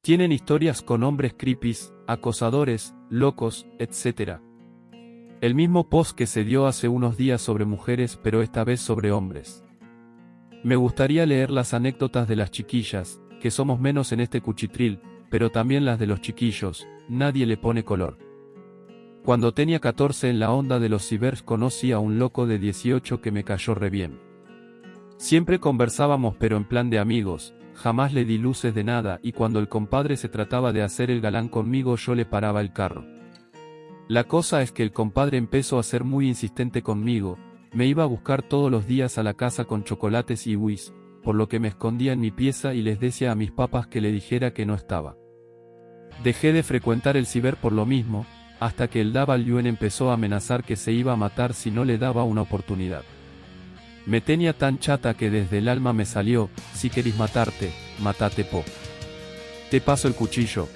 Tienen historias con hombres creepies, acosadores, locos, etc. El mismo post que se dio hace unos días sobre mujeres, pero esta vez sobre hombres. Me gustaría leer las anécdotas de las chiquillas, que somos menos en este cuchitril, pero también las de los chiquillos, nadie le pone color. Cuando tenía 14 en la onda de los cibers conocí a un loco de 18 que me cayó re bien. Siempre conversábamos pero en plan de amigos, jamás le di luces de nada y cuando el compadre se trataba de hacer el galán conmigo yo le paraba el carro. La cosa es que el compadre empezó a ser muy insistente conmigo, me iba a buscar todos los días a la casa con chocolates y whis, por lo que me escondía en mi pieza y les decía a mis papás que le dijera que no estaba. Dejé de frecuentar el ciber por lo mismo, hasta que el Yuen empezó a amenazar que se iba a matar si no le daba una oportunidad. Me tenía tan chata que desde el alma me salió, si querís matarte, matate po. Te paso el cuchillo.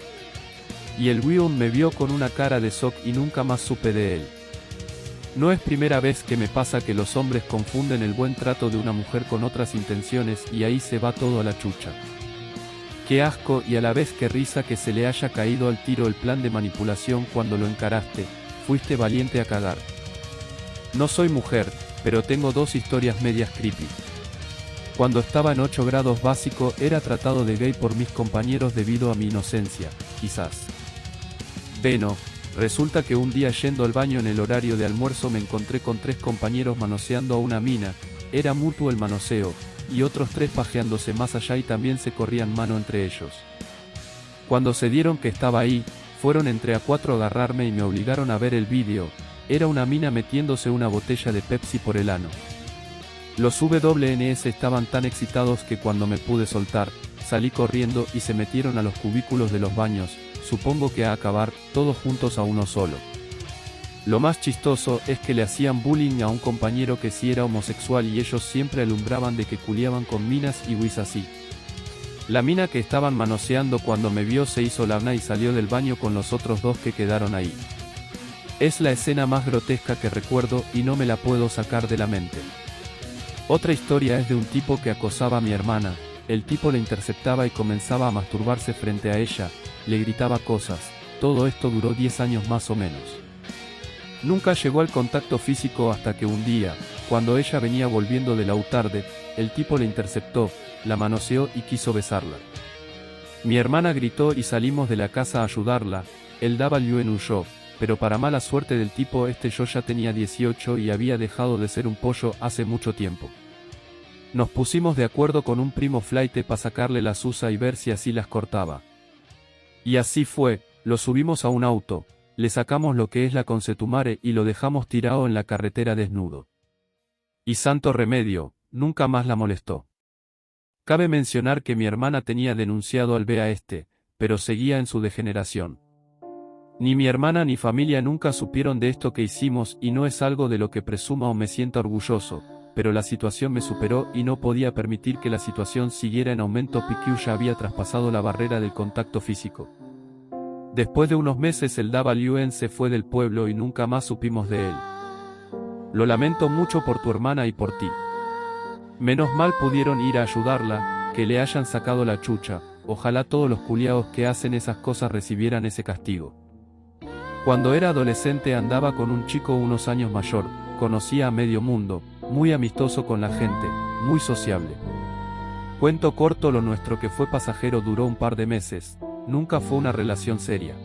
Y el Yuen me vio con una cara de shock y nunca más supe de él. No es primera vez que me pasa que los hombres confunden el buen trato de una mujer con otras intenciones y ahí se va todo a la chucha. Qué asco y a la vez qué risa que se le haya caído al tiro el plan de manipulación cuando lo encaraste, fuiste valiente a cagar. No soy mujer, pero tengo dos historias medias creepy. Cuando estaba en 8 grados básico era tratado de gay por mis compañeros debido a mi inocencia, quizás. Bueno, resulta que un día yendo al baño en el horario de almuerzo me encontré con 3 compañeros manoseando a una mina, era mutuo el manoseo, y otros 3 pajeándose más allá y también se corrían mano entre ellos. Cuando se dieron que estaba ahí, fueron entre a 4 a agarrarme y me obligaron a ver el vídeo, era una mina metiéndose una botella de Pepsi por el ano. Los WNS estaban tan excitados que cuando me pude soltar, salí corriendo y se metieron a los cubículos de los baños, supongo que a acabar, todos juntos a uno solo. Lo más chistoso es que le hacían bullying a un compañero que sí era homosexual y ellos siempre alumbraban de que culiaban con minas y whis así. La mina que estaban manoseando cuando me vio se hizo lana y salió del baño con los otros 2 que quedaron ahí. Es la escena más grotesca que recuerdo y no me la puedo sacar de la mente. Otra historia es de un tipo que acosaba a mi hermana, el tipo la interceptaba y comenzaba a masturbarse frente a ella, le gritaba cosas, todo esto duró 10 años más o menos. Nunca llegó al contacto físico hasta que un día, cuando ella venía volviendo de la tarde, el tipo la interceptó, la manoseó y quiso besarla. Mi hermana gritó y salimos de la casa a ayudarla, el Yuen huyó, pero para mala suerte del tipo yo ya tenía 18 y había dejado de ser un pollo hace mucho tiempo. Nos pusimos de acuerdo con un primo flaite para sacarle la susa y ver si así las cortaba. Y así fue, lo subimos a un auto, le sacamos lo que es la concetumare y lo dejamos tirado en la carretera desnudo. Y santo remedio, nunca más la molestó. Cabe mencionar que mi hermana tenía denunciado al BA pero seguía en su degeneración. Ni mi hermana ni familia nunca supieron de esto que hicimos y no es algo de lo que presuma o me sienta orgulloso, pero la situación me superó y no podía permitir que la situación siguiera en aumento. Piquiu ya había traspasado la barrera del contacto físico. Después de unos meses el Yuen se fue del pueblo y nunca más supimos de él. Lo lamento mucho por tu hermana y por ti. Menos mal pudieron ir a ayudarla, que le hayan sacado la chucha, ojalá todos los culiaos que hacen esas cosas recibieran ese castigo. Cuando era adolescente andaba con un chico unos años mayor, conocía a medio mundo, muy amistoso con la gente, muy sociable. Cuento corto, lo nuestro que fue pasajero duró un par de meses, nunca fue una relación seria.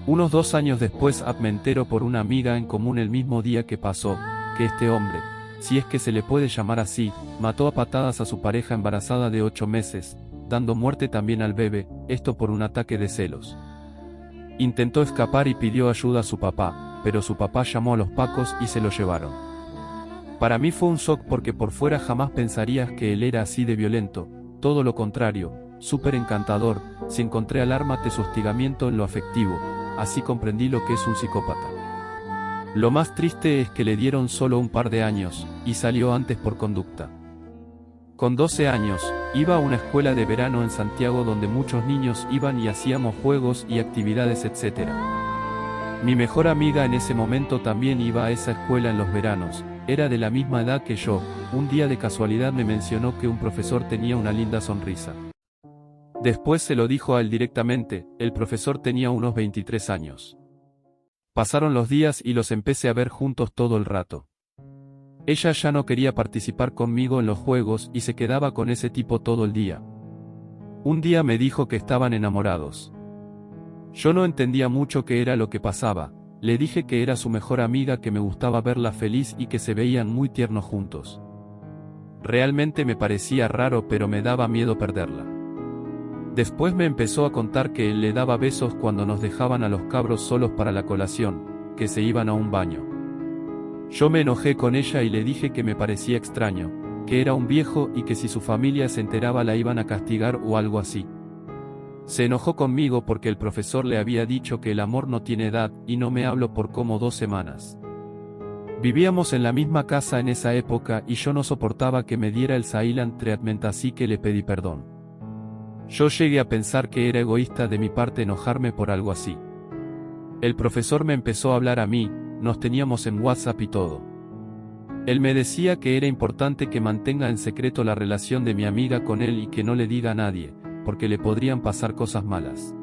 Unos 2 años después me entero por una amiga en común el mismo día que pasó, que este hombre, si es que se le puede llamar así, mató a patadas a su pareja embarazada de 8 meses, dando muerte también al bebé, esto por un ataque de celos. Intentó escapar y pidió ayuda a su papá, pero su papá llamó a los pacos y se lo llevaron. Para mí fue un shock porque por fuera jamás pensarías que él era así de violento, todo lo contrario, súper encantador, si encontré alarma de su hostigamiento en lo afectivo, así comprendí lo que es un psicópata. Lo más triste es que le dieron solo un par de años, y salió antes por conducta. Con 12 años, iba a una escuela de verano en Santiago donde muchos niños iban y hacíamos juegos y actividades etc. Mi mejor amiga en ese momento también iba a esa escuela en los veranos, era de la misma edad que yo, un día de casualidad me mencionó que un profesor tenía una linda sonrisa. Después se lo dijo a él directamente, el profesor tenía unos 23 años. Pasaron los días y los empecé a ver juntos todo el rato. Ella ya no quería participar conmigo en los juegos y se quedaba con ese tipo todo el día. Un día me dijo que estaban enamorados. Yo no entendía mucho qué era lo que pasaba, le dije que era su mejor amiga, que me gustaba verla feliz y que se veían muy tiernos juntos. Realmente me parecía raro, pero me daba miedo perderla. Después me empezó a contar que él le daba besos cuando nos dejaban a los cabros solos para la colación, que se iban a un baño. Yo me enojé con ella y le dije que me parecía extraño, que era un viejo y que si su familia se enteraba la iban a castigar o algo así. Se enojó conmigo porque el profesor le había dicho que el amor no tiene edad, y no me habló por como 2 semanas. Vivíamos en la misma casa en esa época y yo no soportaba que me diera el silent treatment, así que le pedí perdón. Yo llegué a pensar que era egoísta de mi parte enojarme por algo así. El profesor me empezó a hablar a mí, nos teníamos en WhatsApp y todo. Él me decía que era importante que mantenga en secreto la relación de mi amiga con él y que no le diga a nadie, porque le podrían pasar cosas malas.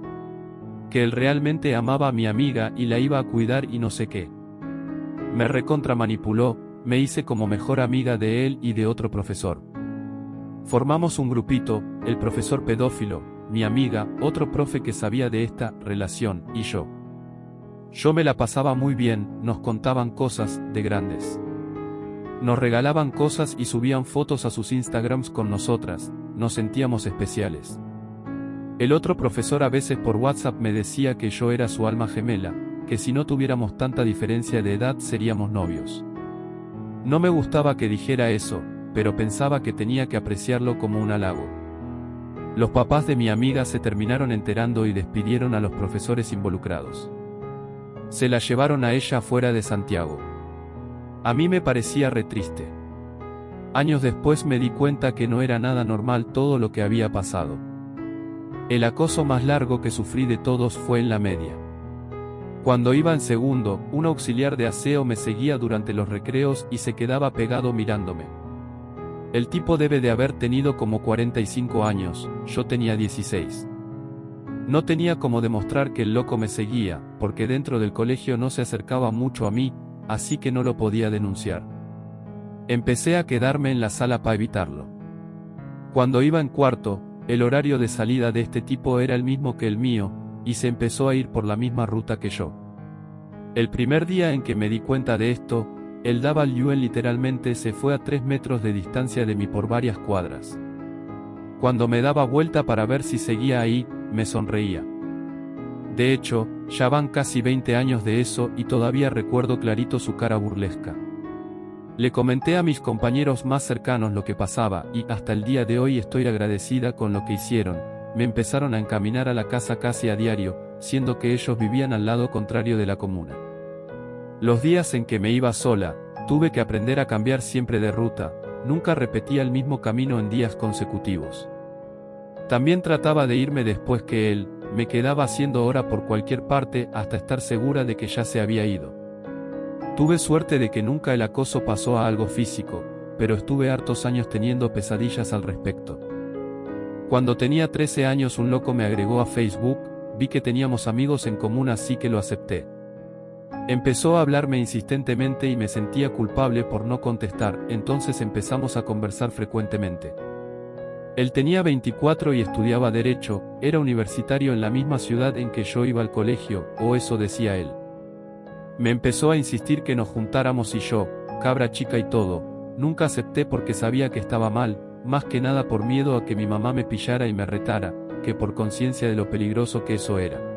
Que él realmente amaba a mi amiga y la iba a cuidar y no sé qué. Me recontramanipuló, me hice como mejor amiga de él y de otro profesor. Formamos un grupito, el profesor pedófilo, mi amiga, otro profe que sabía de esta relación, y yo. Yo me la pasaba muy bien, nos contaban cosas, de grandes. Nos regalaban cosas y subían fotos a sus Instagrams con nosotras, nos sentíamos especiales. El otro profesor a veces por WhatsApp me decía que yo era su alma gemela, que si no tuviéramos tanta diferencia de edad seríamos novios. No me gustaba que dijera eso, pero pensaba que tenía que apreciarlo como un halago. Los papás de mi amiga se terminaron enterando y despidieron a los profesores involucrados. Se la llevaron a ella fuera de Santiago. A mí me parecía re triste. Años después me di cuenta que no era nada normal todo lo que había pasado. El acoso más largo que sufrí de todos fue en la media. Cuando iba en segundo, un auxiliar de aseo me seguía durante los recreos y se quedaba pegado mirándome. El tipo debe de haber tenido como 45 años, yo tenía 16. No tenía cómo demostrar que el loco me seguía, porque dentro del colegio no se acercaba mucho a mí, así que no lo podía denunciar. Empecé a quedarme en la sala para evitarlo. Cuando iba en cuarto, el horario de salida de este tipo era el mismo que el mío, y se empezó a ir por la misma ruta que yo. El primer día en que me di cuenta de esto, el W literalmente se fue a 3 metros de distancia de mí por varias cuadras. Cuando me daba vuelta para ver si seguía ahí, me sonreía. De hecho, ya van casi 20 años de eso y todavía recuerdo clarito su cara burlesca. Le comenté a mis compañeros más cercanos lo que pasaba y hasta el día de hoy estoy agradecida con lo que hicieron. Me empezaron a encaminar a la casa casi a diario, siendo que ellos vivían al lado contrario de la comuna. Los días en que me iba sola, tuve que aprender a cambiar siempre de ruta, nunca repetía el mismo camino en días consecutivos. También trataba de irme después que él, me quedaba haciendo hora por cualquier parte hasta estar segura de que ya se había ido. Tuve suerte de que nunca el acoso pasó a algo físico, pero estuve hartos años teniendo pesadillas al respecto. Cuando tenía 13 años un loco me agregó a Facebook, vi que teníamos amigos en común así que lo acepté. Empezó a hablarme insistentemente y me sentía culpable por no contestar, entonces empezamos a conversar frecuentemente. Él tenía 24 y estudiaba Derecho, era universitario en la misma ciudad en que yo iba al colegio, o eso decía él. Me empezó a insistir que nos juntáramos y yo, cabra chica y todo, nunca acepté porque sabía que estaba mal, más que nada por miedo a que mi mamá me pillara y me retara, que por conciencia de lo peligroso que eso era.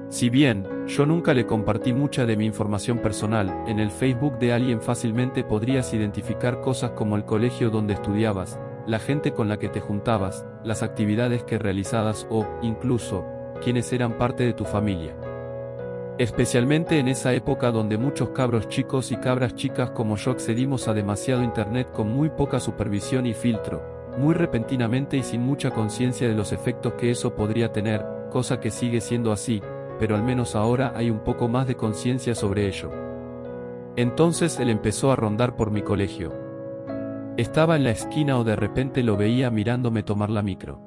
Si bien, yo nunca le compartí mucha de mi información personal, en el Facebook de alguien fácilmente podrías identificar cosas como el colegio donde estudiabas, la gente con la que te juntabas, las actividades que realizabas o, incluso, quienes eran parte de tu familia. Especialmente en esa época donde muchos cabros chicos y cabras chicas como yo accedimos a demasiado internet con muy poca supervisión y filtro, muy repentinamente y sin mucha conciencia de los efectos que eso podría tener, cosa que sigue siendo así, pero al menos ahora hay un poco más de conciencia sobre ello. Entonces él empezó a rondar por mi colegio. Estaba en la esquina o de repente lo veía mirándome tomar la micro.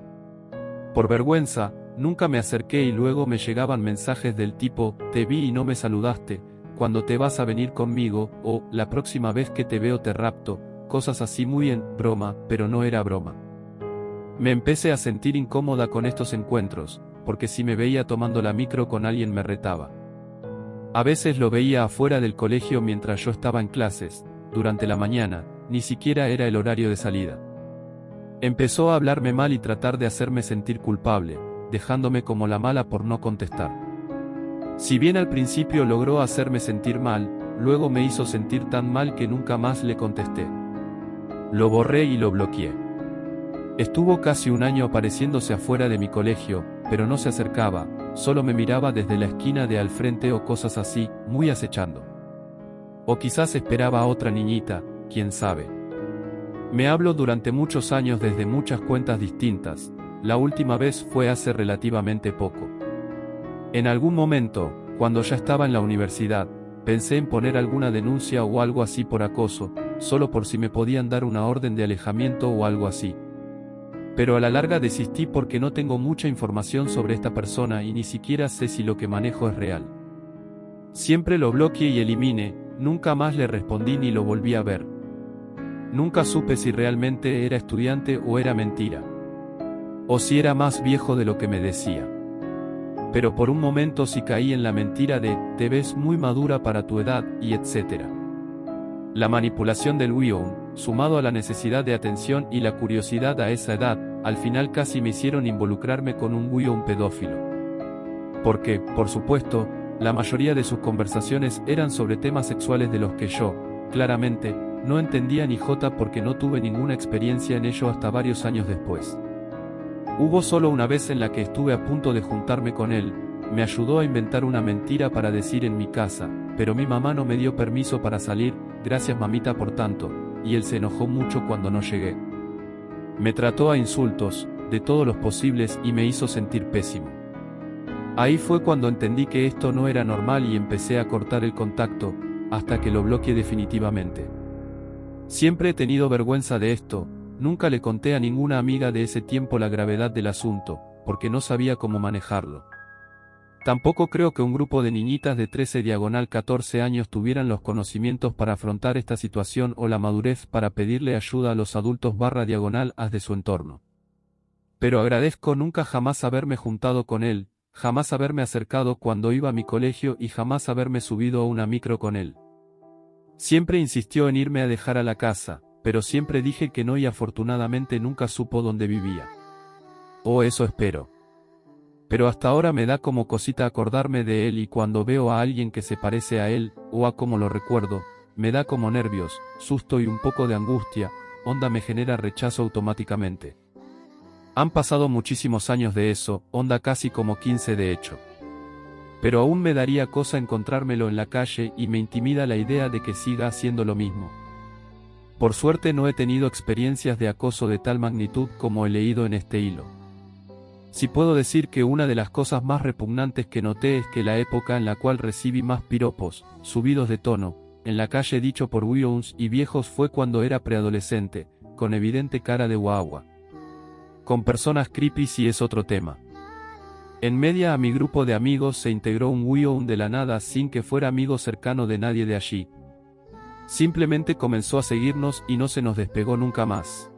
Por vergüenza, nunca me acerqué y luego me llegaban mensajes del tipo, te vi y no me saludaste, cuando te vas a venir conmigo, o, la próxima vez que te veo te rapto, cosas así muy en broma, pero no era broma. Me empecé a sentir incómoda con estos encuentros, porque si me veía tomando la micro con alguien me retaba. A veces lo veía afuera del colegio mientras yo estaba en clases, durante la mañana, ni siquiera era el horario de salida. Empezó a hablarme mal y tratar de hacerme sentir culpable, dejándome como la mala por no contestar. Si bien al principio logró hacerme sentir mal, luego me hizo sentir tan mal que nunca más le contesté. Lo borré y lo bloqueé. Estuvo casi un año apareciéndose afuera de mi colegio, pero no se acercaba, solo me miraba desde la esquina de al frente o cosas así, muy acechando. O quizás esperaba a otra niñita, quién sabe. Me hablo durante muchos años desde muchas cuentas distintas, la última vez fue hace relativamente poco. En algún momento, cuando ya estaba en la universidad, pensé en poner alguna denuncia o algo así por acoso, solo por si me podían dar una orden de alejamiento o algo así. Pero a la larga desistí porque no tengo mucha información sobre esta persona y ni siquiera sé si lo que manejo es real. Siempre lo bloqueé y eliminé, nunca más le respondí ni lo volví a ver. Nunca supe si realmente era estudiante o era mentira. O si era más viejo de lo que me decía. Pero por un momento sí caí en la mentira de, te ves muy madura para tu edad, y etc. La manipulación del Weon, sumado a la necesidad de atención y la curiosidad a esa edad, al final casi me hicieron involucrarme con un Weon pedófilo. Porque, por supuesto, la mayoría de sus conversaciones eran sobre temas sexuales de los que yo, claramente, no entendía ni jota porque no tuve ninguna experiencia en ello hasta varios años después. Hubo solo una vez en la que estuve a punto de juntarme con él, me ayudó a inventar una mentira para decir en mi casa, pero mi mamá no me dio permiso para salir, gracias mamita por tanto, y él se enojó mucho cuando no llegué. Me trató a insultos, de todos los posibles y me hizo sentir pésimo. Ahí fue cuando entendí que esto no era normal y empecé a cortar el contacto, hasta que lo bloqueé definitivamente. Siempre he tenido vergüenza de esto, nunca le conté a ninguna amiga de ese tiempo la gravedad del asunto, porque no sabía cómo manejarlo. Tampoco creo que un grupo de niñitas de 13-14 años tuvieran los conocimientos para afrontar esta situación o la madurez para pedirle ayuda a los adultos /as de su entorno. Pero agradezco nunca jamás haberme juntado con él, jamás haberme acercado cuando iba a mi colegio y jamás haberme subido a una micro con él. Siempre insistió en irme a dejar a la casa, pero siempre dije que no y afortunadamente nunca supo dónde vivía. O eso espero. Pero hasta ahora me da como cosita acordarme de él y cuando veo a alguien que se parece a él, o a como lo recuerdo, me da como nervios, susto y un poco de angustia, onda me genera rechazo automáticamente. Han pasado muchísimos años de eso, onda casi como 15 de hecho. Pero aún me daría cosa encontrármelo en la calle y me intimida la idea de que siga haciendo lo mismo. Por suerte no he tenido experiencias de acoso de tal magnitud como he leído en este hilo. Si puedo decir que una de las cosas más repugnantes que noté es que la época en la cual recibí más piropos, subidos de tono, en la calle dicho por weons y viejos fue cuando era preadolescente, con evidente cara de guagua. Con personas creepy sí es otro tema. En media a mi grupo de amigos se integró un weon de la nada sin que fuera amigo cercano de nadie de allí. Simplemente comenzó a seguirnos y no se nos despegó nunca más.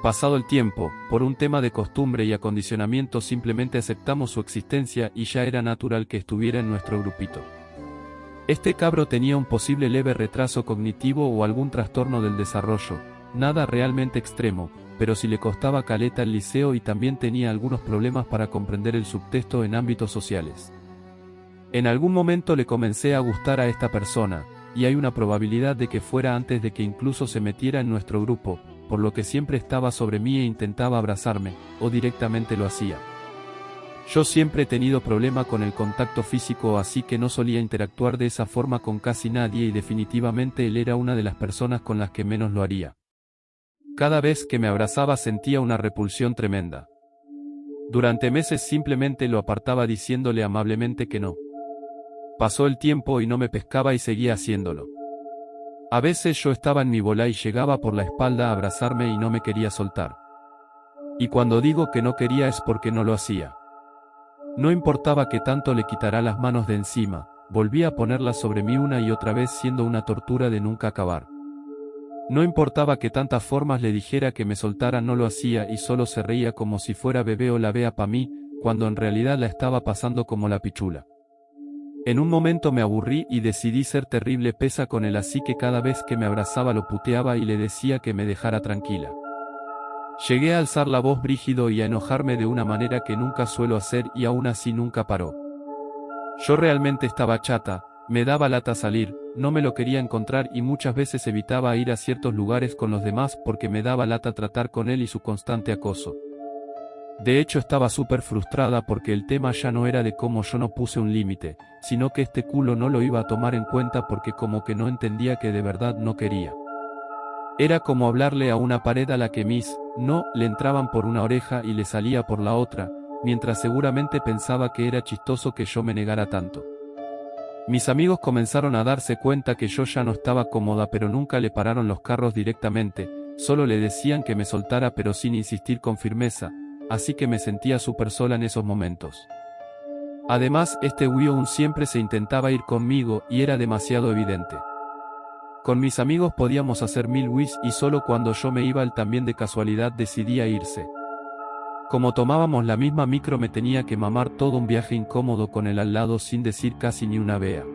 Pasado el tiempo, por un tema de costumbre y acondicionamiento simplemente aceptamos su existencia y ya era natural que estuviera en nuestro grupito. Este cabro tenía un posible leve retraso cognitivo o algún trastorno del desarrollo, nada realmente extremo, pero sí le costaba caleta el liceo y también tenía algunos problemas para comprender el subtexto en ámbitos sociales. En algún momento le comencé a gustar a esta persona, y hay una probabilidad de que fuera antes de que incluso se metiera en nuestro grupo, por lo que siempre estaba sobre mí e intentaba abrazarme, o directamente lo hacía. Yo siempre he tenido problema con el contacto físico, así que no solía interactuar de esa forma con casi nadie y definitivamente él era una de las personas con las que menos lo haría. Cada vez que me abrazaba sentía una repulsión tremenda. Durante meses simplemente lo apartaba diciéndole amablemente que no. Pasó el tiempo y no me pescaba y seguía haciéndolo. A veces yo estaba en mi bola y llegaba por la espalda a abrazarme y no me quería soltar. Y cuando digo que no quería es porque no lo hacía. No importaba que tanto le quitara las manos de encima, volvía a ponerlas sobre mí una y otra vez siendo una tortura de nunca acabar. No importaba que tantas formas le dijera que me soltara, no lo hacía y solo se reía como si fuera bebé o la bea pa' mí, cuando en realidad la estaba pasando como la pichula. En un momento me aburrí y decidí ser terrible pesa con él, así que cada vez que me abrazaba lo puteaba y le decía que me dejara tranquila. Llegué a alzar la voz brígido y a enojarme de una manera que nunca suelo hacer y aún así nunca paró. Yo realmente estaba chata, me daba lata salir, no me lo quería encontrar y muchas veces evitaba ir a ciertos lugares con los demás porque me daba lata tratar con él y su constante acoso. De hecho estaba súper frustrada porque el tema ya no era de cómo yo no puse un límite, sino que este culo no lo iba a tomar en cuenta porque como que no entendía que de verdad no quería. Era como hablarle a una pared a la que mis no le entraban por una oreja y le salía por la otra, mientras seguramente pensaba que era chistoso que yo me negara tanto. Mis amigos comenzaron a darse cuenta que yo ya no estaba cómoda, pero nunca le pararon los carros directamente, solo le decían que me soltara pero sin insistir con firmeza, así que me sentía súper sola en esos momentos. Además, este weón siempre se intentaba ir conmigo y era demasiado evidente. Con mis amigos podíamos hacer 1000 wis y solo cuando yo me iba él también de casualidad decidía irse. Como tomábamos la misma micro me tenía que mamar todo un viaje incómodo con él al lado sin decir casi ni una bea.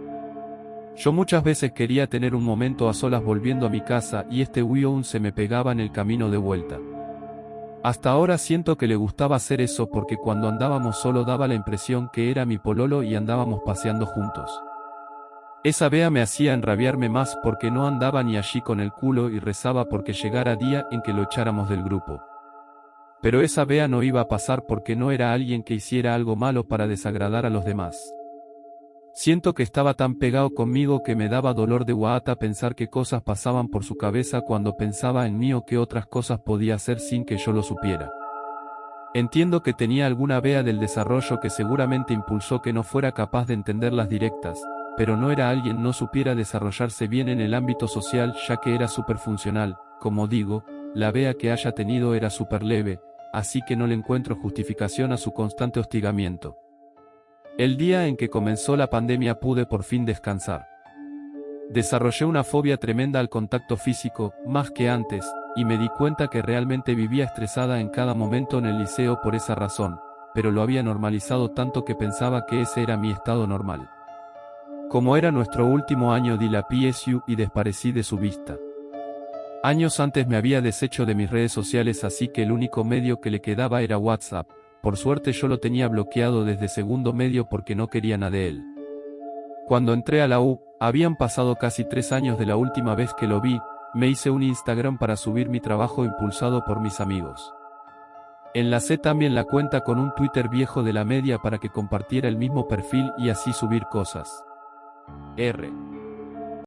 Yo muchas veces quería tener un momento a solas volviendo a mi casa y este weón se me pegaba en el camino de vuelta. Hasta ahora siento que le gustaba hacer eso porque cuando andábamos solo daba la impresión que era mi pololo y andábamos paseando juntos. Esa bea me hacía enrabiarme más porque no andaba ni allí con el culo y rezaba porque llegara día en que lo echáramos del grupo. Pero esa bea no iba a pasar porque no era alguien que hiciera algo malo para desagradar a los demás. Siento que estaba tan pegado conmigo que me daba dolor de guata pensar qué cosas pasaban por su cabeza cuando pensaba en mí o qué otras cosas podía hacer sin que yo lo supiera. Entiendo que tenía alguna bea del desarrollo que seguramente impulsó que no fuera capaz de entender las directas, pero no era alguien no supiera desarrollarse bien en el ámbito social ya que era súper funcional, como digo, la bea que haya tenido era súper leve, así que no le encuentro justificación a su constante hostigamiento. El día en que comenzó la pandemia pude por fin descansar. Desarrollé una fobia tremenda al contacto físico, más que antes, y me di cuenta que realmente vivía estresada en cada momento en el liceo por esa razón, pero lo había normalizado tanto que pensaba que ese era mi estado normal. Como era nuestro último año di la PSU y desaparecí de su vista. Años antes me había deshecho de mis redes sociales así que el único medio que le quedaba era WhatsApp, por suerte yo lo tenía bloqueado desde segundo medio porque no quería nada de él. Cuando entré a la U, habían pasado casi 3 años de la última vez que lo vi, me hice un Instagram para subir mi trabajo impulsado por mis amigos. Enlacé también la cuenta con un Twitter viejo de la media para que compartiera el mismo perfil y así subir cosas. R.